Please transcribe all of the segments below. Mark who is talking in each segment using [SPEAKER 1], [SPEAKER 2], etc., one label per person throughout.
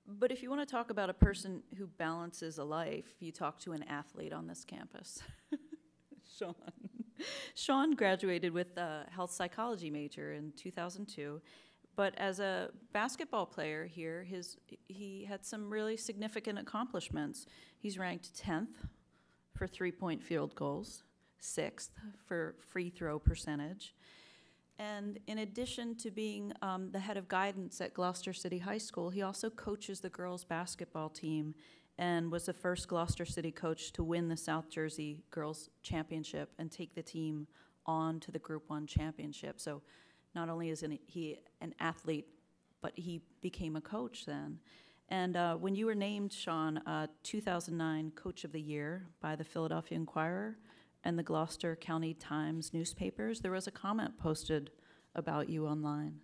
[SPEAKER 1] But if you want to talk about a person who balances a life, you talk to an athlete on this campus. Sean. Sean graduated with a health psychology major in 2002, but as a basketball player here, he had some really significant accomplishments. He's ranked 10th for three-point field goals, 6th for free throw percentage. And in addition to being the head of guidance at Gloucester City High School, he also coaches the girls' basketball team and was the first Gloucester City coach to win the South Jersey Girls Championship and take the team on to the Group 1 championship. So not only is he an athlete, but he became a coach then. And when you were named, Sean, 2009 Coach of the Year by the Philadelphia Inquirer and the Gloucester County Times newspapers, there was a comment posted about you online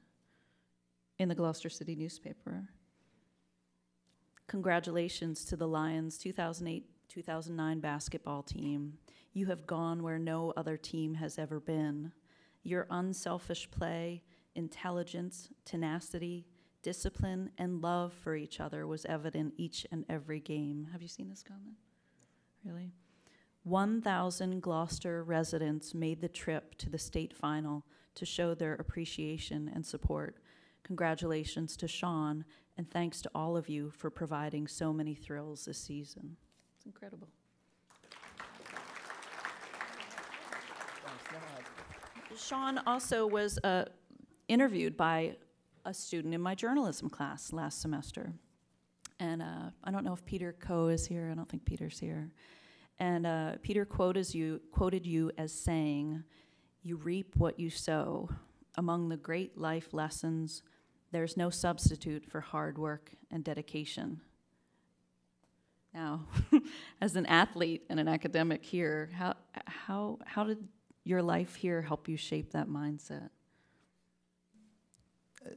[SPEAKER 1] in the Gloucester City newspaper. Congratulations to the Lions 2008-2009 basketball team. You have gone where no other team has ever been. Your unselfish play, intelligence, tenacity, discipline, and love for each other was evident each and every game. Have you seen this comment? Really? 1,000 Gloucester residents made the trip to the state final to show their appreciation and support. Congratulations to Sean, and thanks to all of you for providing so many thrills this season. It's incredible. Sean also was interviewed by a student in my journalism class last semester. And I don't know if Peter Coe is here. I don't think Peter's here. And Peter quoted you as saying, "You reap what you sow. Among the great life lessons, there's no substitute for hard work and dedication." Now, as an athlete and an academic here, how did your life here help you shape that mindset?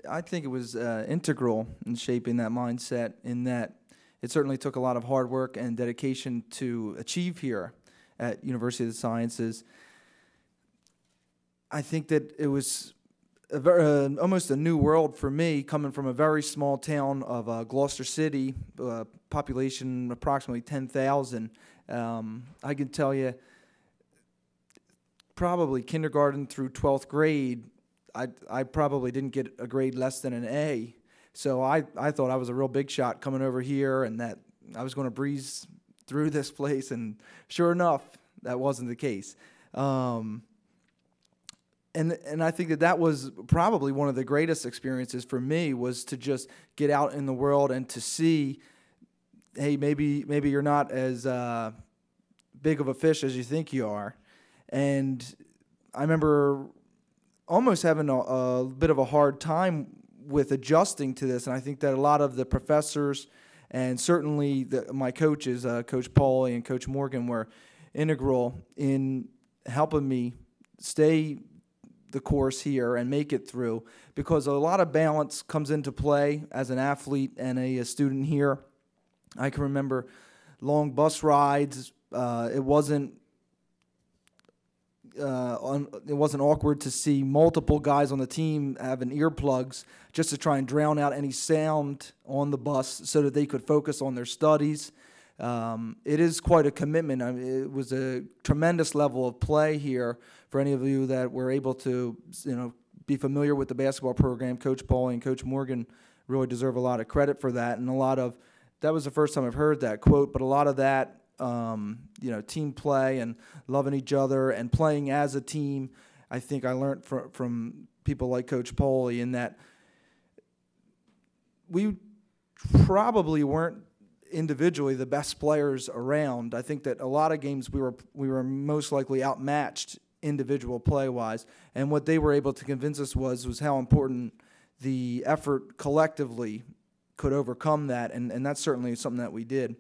[SPEAKER 2] I think it was integral in shaping that mindset, in that it certainly took a lot of hard work and dedication to achieve here at University of the Sciences. I think that it was almost a new world for me, coming from a very small town of Gloucester City, population approximately 10,000. I can tell you, probably kindergarten through 12th grade, I probably didn't get a grade less than an A. So I thought I was a real big shot coming over here and that I was going to breeze through this place, and sure enough, that wasn't the case. And I think that was probably one of the greatest experiences for me, was to just get out in the world and to see, hey, maybe you're not as big of a fish as you think you are. And I remember almost having a bit of a hard time with adjusting to this, and I think that a lot of the professors and certainly my coaches, Coach Pauly and Coach Morgan, were integral in helping me stay the course here and make it through, because a lot of balance comes into play as an athlete and a student here. I can remember long bus rides. It wasn't awkward to see multiple guys on the team having earplugs just to try and drown out any sound on the bus so that they could focus on their studies. It is quite a commitment. I mean, it was a tremendous level of play here for any of you that were able to, be familiar with the basketball program. Coach Pauly and Coach Morgan really deserve a lot of credit for that, and that was the first time I've heard that quote, but a lot of that, team play and loving each other and playing as a team, I think I learned from people like Coach Pauly, in that we probably weren't individually the best players around. I think that a lot of games we were most likely outmatched individual play-wise, and what they were able to convince us was how important the effort collectively could overcome that, and that's certainly something that we did.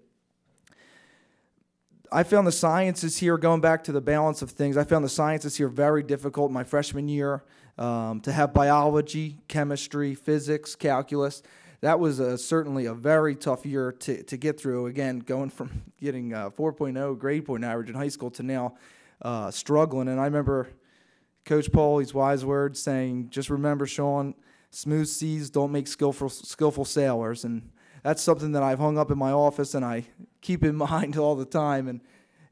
[SPEAKER 2] I found the sciences here, going back to the balance of things, I found the sciences here very difficult my freshman year. To have biology, chemistry, physics, calculus, that was certainly a very tough year to get through. Again, going from getting 4.0 grade point average in high school to now struggling. And I remember Coach Pauly's wise words saying, "Just remember, Sean, smooth seas don't make skillful sailors." And that's something that I've hung up in my office and I keep in mind all the time. And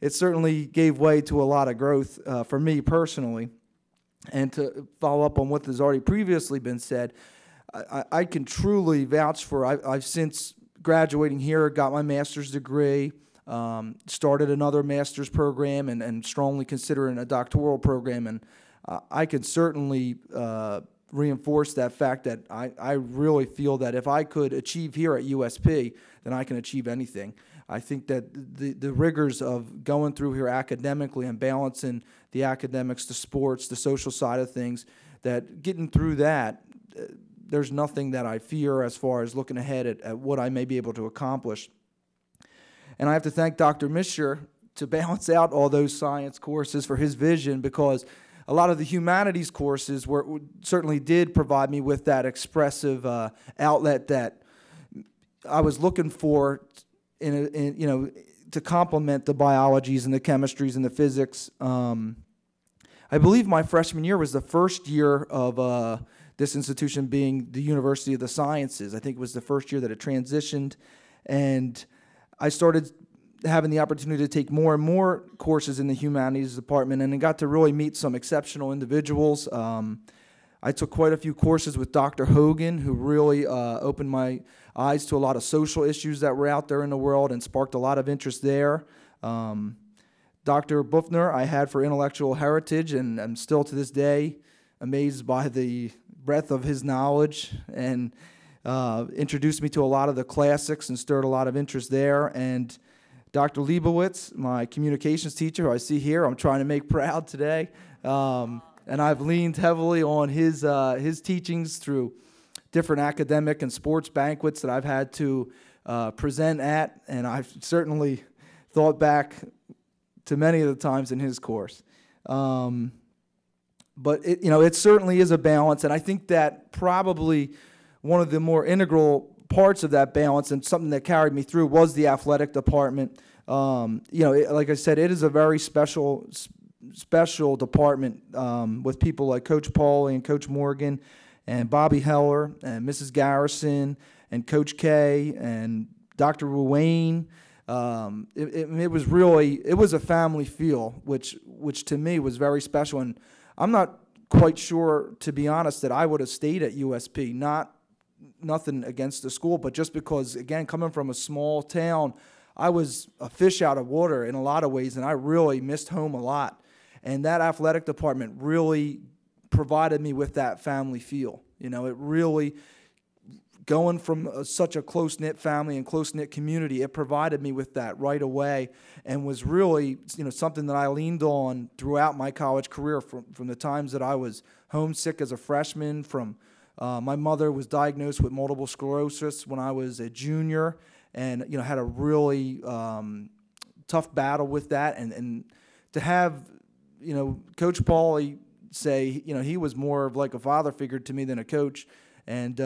[SPEAKER 2] it certainly gave way to a lot of growth for me personally. And to follow up on what has already previously been said, I can truly vouch for, I've since graduating here, got my master's degree, started another master's program, and strongly considering a doctoral program. And I can certainly reinforce that fact that I really feel that if I could achieve here at USP, then I can achieve anything. I think that the rigors of going through here academically and balancing the academics, the sports, the social side of things, that getting through that, there's nothing that I fear as far as looking ahead at what I may be able to accomplish. And I have to thank Dr. Misher to balance out all those science courses for his vision, because a lot of the humanities courses certainly did provide me with that expressive outlet that I was looking for to complement the biologies and the chemistries and the physics. I believe my freshman year was the first year of this institution being the University of the Sciences. I think it was the first year that it transitioned, and I started having the opportunity to take more and more courses in the humanities department, and I got to really meet some exceptional individuals. I took quite a few courses with Dr. Hogan, who really opened my eyes to a lot of social issues that were out there in the world and sparked a lot of interest there. Dr. Buffner I had for intellectual heritage, and I'm still to this day amazed by the breadth of his knowledge, and introduced me to a lot of the classics and stirred a lot of interest there. And Dr. Leibowitz, my communications teacher, who I see here, I'm trying to make proud today. And I've leaned heavily on his teachings through different academic and sports banquets that I've had to present at, and I've certainly thought back to many of the times in his course. But it certainly is a balance, and I think that probably one of the more integral parts of that balance and something that carried me through was the athletic department. Like I said, it is a very special department with people like Coach Pauly and Coach Morgan and Bobby Heller and Mrs. Garrison and Coach K and Dr. Ruane. It was a family feel, which to me was very special. And I'm not quite sure, to be honest, that I would have stayed at USP. Nothing against the school, but just because, again, coming from a small town, I was a fish out of water in a lot of ways, and I really missed home a lot. And that athletic department really provided me with that family feel. It really, going from such a close-knit family and close-knit community, it provided me with that right away, and was really, something that I leaned on throughout my college career, from the times that I was homesick as a freshman, from my mother was diagnosed with multiple sclerosis when I was a junior, and had a really tough battle with that, and to have Coach Pauly say he was more of like a father figure to me than a coach, and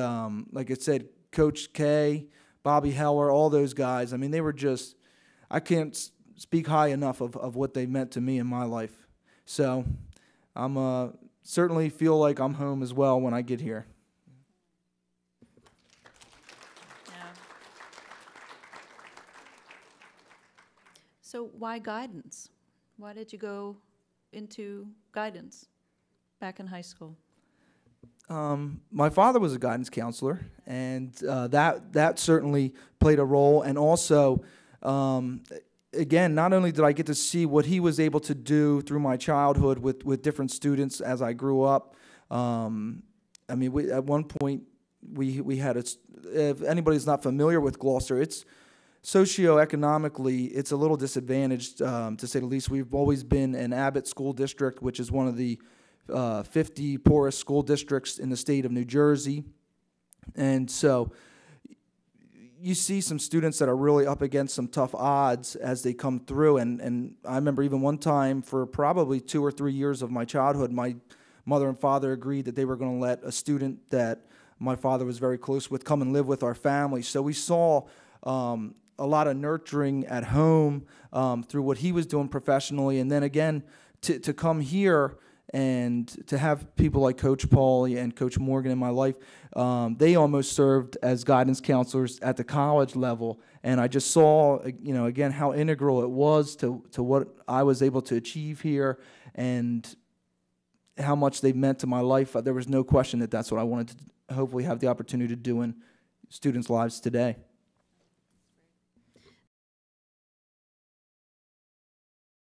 [SPEAKER 2] like I said, Coach K, Bobby Heller, all those guys. I mean, they were just, I can't speak high enough of what they meant to me in my life. So I'm certainly feel like I'm home as well when I get here.
[SPEAKER 1] So why guidance? Why did you go into guidance back in high school?
[SPEAKER 2] My father was a guidance counselor, and that certainly played a role. And also, again, not only did I get to see what he was able to do through my childhood with different students as I grew up. At one point, we had if anybody's not familiar with Gloucester, it's socioeconomically, it's a little disadvantaged, to say the least. We've always been an Abbott school district, which is one of the 50 poorest school districts in the state of New Jersey. And so you see some students that are really up against some tough odds as they come through. And I remember even one time, for probably 2 or 3 years of my childhood, my mother and father agreed that they were going to let a student that my father was very close with come and live with our family. So we saw a lot of nurturing at home through what he was doing professionally, and then again to come here And to have people like Coach Pauly and Coach Morgan in my life, they almost served as guidance counselors at the college level. And I just saw, again, how integral it was to what I was able to achieve here and how much they meant to my life. There was no question that that's what I wanted to hopefully have the opportunity to do in students' lives today.